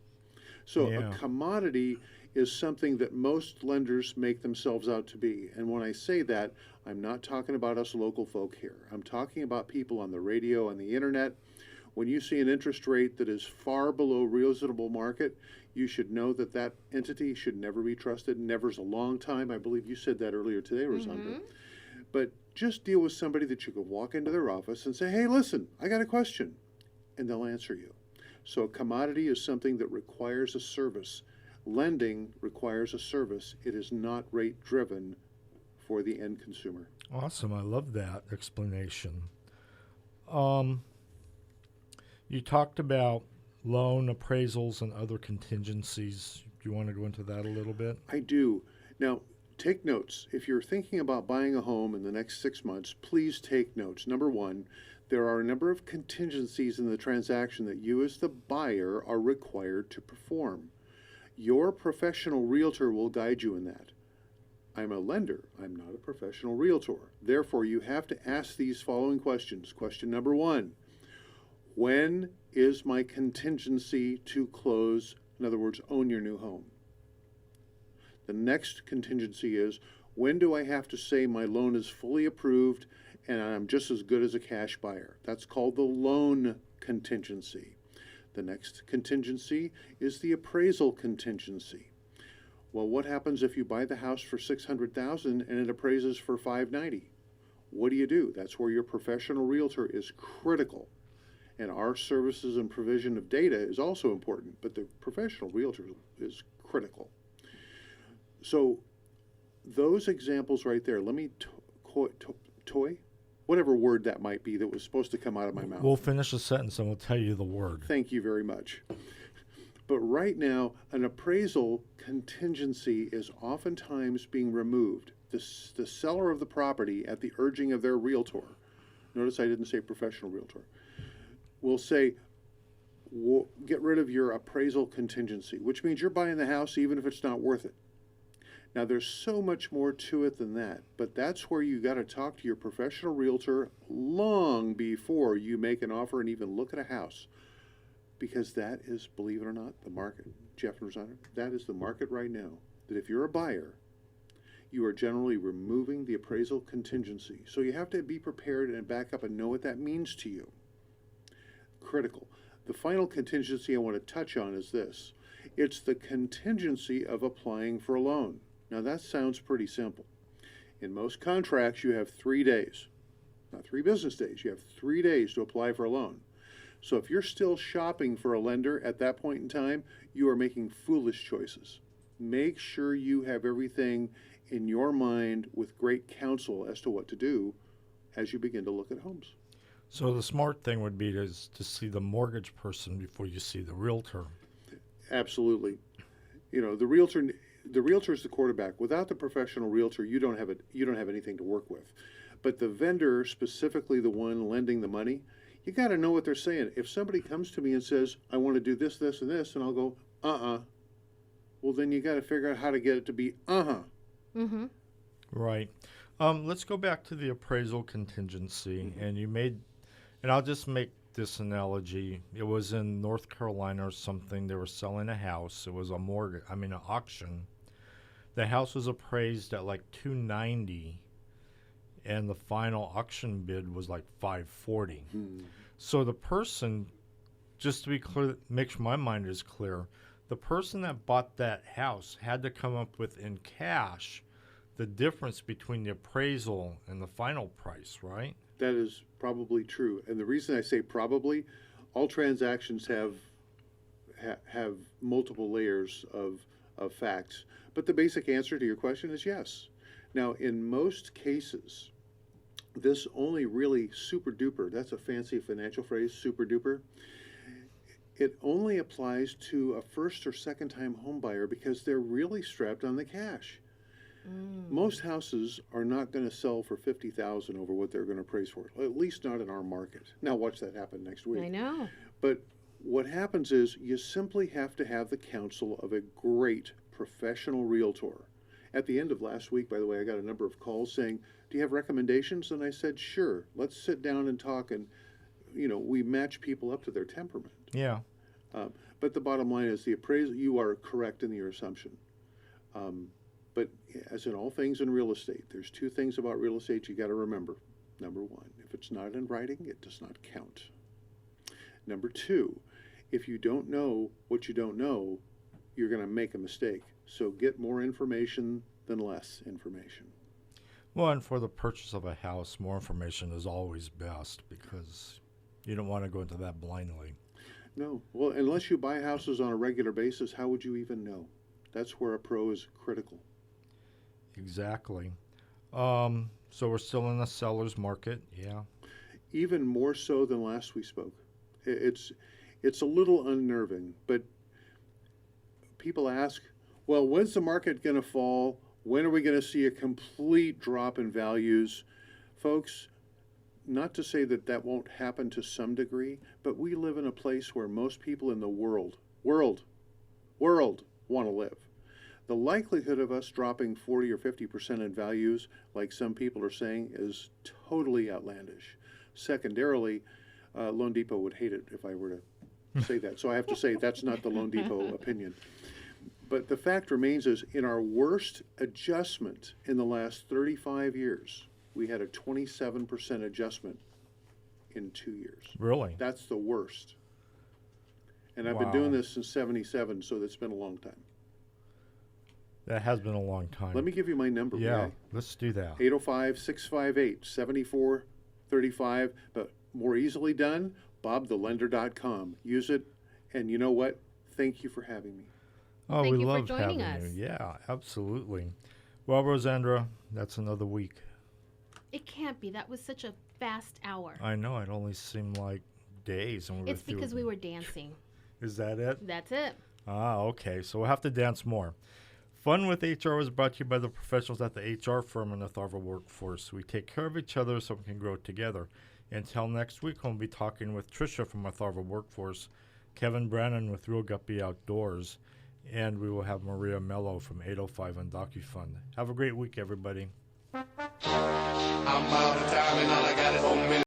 So Yeah. a commodity is something that most lenders make themselves out to be. And when I say that, I'm not talking about us local folk here. I'm talking about people on the radio, on the internet. When you see an interest rate that is far below reasonable market, you should know that that entity should never be trusted. Never's a long time. I believe you said that earlier today, Rosandra. But just deal with somebody that you could walk into their office and say, hey, listen, I got a question. And they'll answer you. So a commodity is something that requires a service. Lending requires a service. It is not rate driven for the end consumer. Awesome. I love that explanation. You talked about loan appraisals and other contingencies. Do you want to go into that a little bit? I do. Now, take notes. If you're thinking about buying a home in the next 6 months, please take notes. Number one, there are a number of contingencies in the transaction that you as the buyer are required to perform. Your professional realtor will guide you in that. I'm a lender. I'm not a professional realtor. Therefore, you have to ask these following questions. Question number one, when is my contingency to close, in other words, own your new home? The next contingency is, when do I have to say my loan is fully approved and I'm just as good as a cash buyer? That's called the loan contingency. The next contingency is the appraisal contingency. Well, what happens if you buy the house for $600,000 and it appraises for $590,000? What do? That's where your professional realtor is critical. And our services and provision of data is also important, but the professional realtor is critical. So those examples right there, let me toy, whatever word that might be that was supposed to come out of my mouth. We'll finish the sentence and we'll tell you the word. Thank you very much. But right now, an appraisal contingency is oftentimes being removed. The seller of the property, at the urging of their realtor, notice I didn't say professional realtor, will say, get rid of your appraisal contingency, which means you're buying the house even if it's not worth it. Now, there's so much more to it than that, but that's where you got to talk to your professional realtor long before you make an offer and even look at a house. Because that is, believe it or not, the market. Jeff and Rosandra, that is the market right now. That if you're a buyer, you are generally removing the appraisal contingency. So you have to be prepared and back up and know what that means to you. Critical. The final contingency I want to touch on is this. It's the contingency of applying for a loan. Now that sounds pretty simple. In most contracts, you have 3 days, not 3 business days. You have 3 days to apply for a loan. So if you're still shopping for a lender at that point in time, you are making foolish choices. Make sure you have everything in your mind with great counsel as to what to do as you begin to look at homes. So the smart thing would be to see the mortgage person before you see the realtor. Absolutely. You know, the realtor is the quarterback. Without the professional realtor, you don't have anything to work with. But the vendor, specifically the one lending the money, you got to know what they're saying. If somebody comes to me and says, I want to do this, this, and this, and I'll go, well, then you got to figure out how to get it to be, Mm-hmm. Right. Let's go back to the appraisal contingency. And you made, and I'll just make this analogy. It was in North Carolina or something. They were selling a house. It was a mortgage, an auction. The house was appraised at like $290. And the final auction bid was like $540. So the person, just to be clear, make sure my mind is clear, the person that bought that house had to come up with in cash the difference between the appraisal and the final price, right? That is probably true. And the reason I say probably, all transactions have multiple layers of facts. But the basic answer to your question is yes. Now, in most cases, this only really super duper, that's a fancy financial phrase, super duper, it only applies to a first or second time home buyer because they're really strapped on the cash. Most houses are not going to sell for $50,000 over what they're going to appraise for, at least not in our market. Now watch that happen next week. I know. But what happens is you simply have to have the counsel of a great professional realtor. At the end of last week, by the way, I got a number of calls saying, do you have recommendations? And I said, sure, let's sit down and talk. And, we match people up to their temperament. Yeah. But the bottom line is the appraisal, you are correct in your assumption. But as in all things in real estate, there's two things about real estate you got to remember. Number one, if it's not in writing, it does not count. Number two, if you don't know what you don't know, you're going to make a mistake. So get more information than less information. Well, and for the purchase of a house, more information is always best because you don't want to go into that blindly. No. Well, unless you buy houses on a regular basis, how would you even know? That's where a pro is critical. Exactly. So we're still in the seller's market, yeah. Even more so than last we spoke. It's a little unnerving, but people ask, well, when's the market going to fall? When are we going to see a complete drop in values? Folks, not to say that that won't happen to some degree, but we live in a place where most people in the world want to live. The likelihood of us dropping 40 or 50% in values, like some people are saying, is totally outlandish. Secondarily, Loan Depot would hate it if I were to say that. So I have to say that's not the Loan Depot opinion. But the fact remains is in our worst adjustment in the last 35 years, we had a 27% adjustment in 2 years. Really? That's the worst. And I've Wow. been doing this since 77, so that's been a long time. That has been a long time. Let me give you my number. Yeah, Okay? let's do that. 805-658-7435. But more easily done, bobthelender.com. Use it. And you know what? Thank you for having me. Oh, Thank we you for love joining having us. you. Yeah, absolutely. Well, Rosandra, that's another week. It can't be. That was such a fast hour. I know, it only seemed like days. And It's because we were dancing. Is that it? That's it. Ah, okay. So we'll have to dance more. Fun with HR is brought to you by the professionals at the HR firm and the Tharva Workforce. We take care of each other so we can grow together. Until next week, we'll be talking with Tricia from our Tharva Workforce, Kevin Brannon with Real Guppy Outdoors, and we will have Maria Mello from 805 on DocuFund. Have a great week, everybody. I'm out of time and all I got is 4 minutes.